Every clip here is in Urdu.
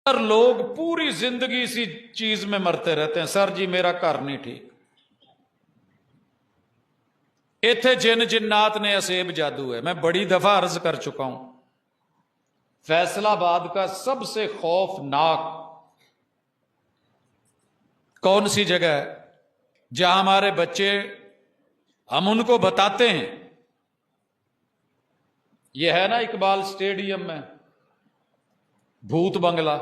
ہر لوگ پوری زندگی اسی چیز میں مرتے رہتے ہیں، سر جی میرا گھر نہیں ٹھیک، ایتھے جن جنات نے اسیب جادو ہے۔ میں بڑی دفعہ عرض کر چکا ہوں، فیصل آباد کا سب سے خوفناک کون سی جگہ ہے جہاں ہمارے بچے ہم ان کو بتاتے ہیں، یہ ہے نا اقبال سٹیڈیم میں بھوت بنگلہ۔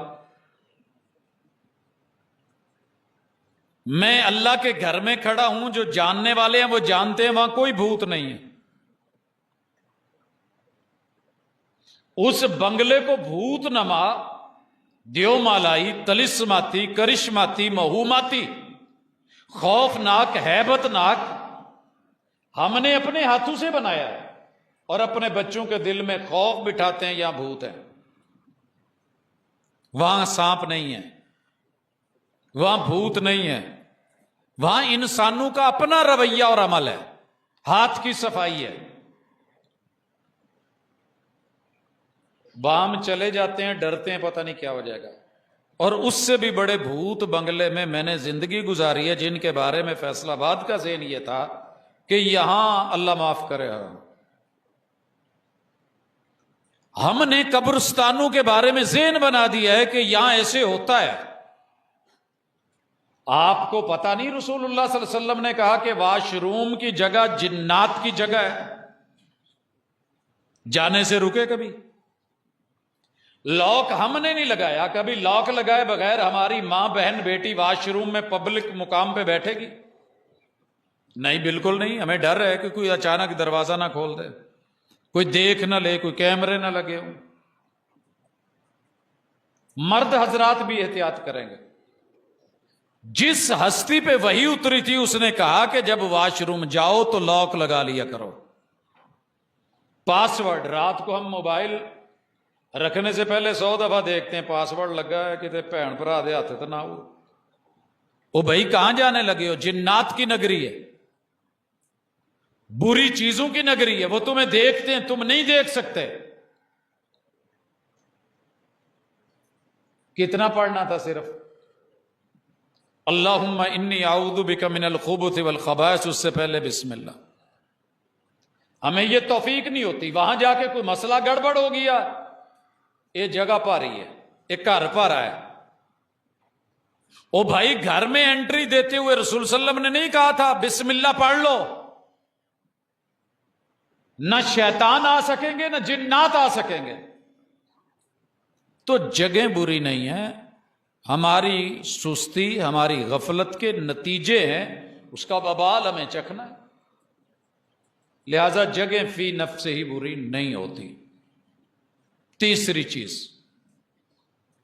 میں اللہ کے گھر میں کھڑا ہوں، جو جاننے والے ہیں وہ جانتے ہیں وہاں کوئی بھوت نہیں ہے۔ اس بنگلے کو بھوت نما، دیو مالائی، تلسماتی، کرشماتی، مہوماتی، خوفناک، ہیبت ناک ہم نے اپنے ہاتھوں سے بنایا ہے، اور اپنے بچوں کے دل میں خوف بٹھاتے ہیں یہاں بھوت ہے۔ وہاں سانپ نہیں ہے، وہاں بھوت نہیں ہے، وہاں انسانوں کا اپنا رویہ اور عمل ہے، ہاتھ کی صفائی ہے۔ وہاں ہم چلے جاتے ہیں، ڈرتے ہیں پتہ نہیں کیا ہو جائے گا۔ اور اس سے بھی بڑے بھوت بنگلے میں نے زندگی گزاری ہے، جن کے بارے میں فیصل آباد کا ذہن یہ تھا کہ یہاں اللہ معاف کرے، ہم نے قبرستانوں کے بارے میں ذہن بنا دیا ہے کہ یہاں ایسے ہوتا ہے۔ آپ کو پتہ نہیں رسول اللہ صلی اللہ علیہ وسلم نے کہا کہ واش روم کی جگہ جنات کی جگہ ہے، جانے سے رکے کبھی؟ لاک ہم نے نہیں لگایا، کبھی لاک لگائے بغیر ہماری ماں بہن بیٹی واش روم میں پبلک مقام پہ بیٹھے گی؟ نہیں، بالکل نہیں۔ ہمیں ڈر ہے کہ کوئی اچانک دروازہ نہ کھول دے، کوئی دیکھ نہ لے، کوئی کیمرے نہ لگے ہوں۔ مرد حضرات بھی احتیاط کریں گے۔ جس ہستی پہ وحی اتری تھی اس نے کہا کہ جب واش روم جاؤ تو لاک لگا لیا کرو، پاس ورڈ۔ رات کو ہم موبائل رکھنے سے پہلے 100 دفعہ دیکھتے ہیں پاس ورڈ لگا ہے، کتے بھین بھرا دے ہاتھ تو نہ ہو۔ او بھائی کہاں جانے لگے ہو؟ جنات کی نگری ہے، بری چیزوں کی نگری ہے، وہ تمہیں دیکھتے ہیں، تم نہیں دیکھ سکتے۔ کتنا پڑھنا تھا؟ صرف اللہم انی اعوذ بک من الخبث والخبائث، اس سے پہلے بسم اللہ۔ ہمیں یہ توفیق نہیں ہوتی، وہاں جا کے کوئی مسئلہ گڑبڑ ہو گیا، یہ جگہ پا رہی ہے، ایک گھر پا رہا ہے۔ او بھائی گھر میں انٹری دیتے ہوئے رسول صلی اللہ علیہ وسلم نے نہیں کہا تھا بسم اللہ پڑھ لو؟ نہ شیطان آ سکیں گے، نہ جنات آ سکیں گے۔ تو جگہیں بری نہیں ہیں، ہماری سستی، ہماری غفلت کے نتیجے ہیں، اس کا وبال ہمیں چکھنا ہے۔ لہذا جگہیں فی نفس ہی بری نہیں ہوتی۔ تیسری چیز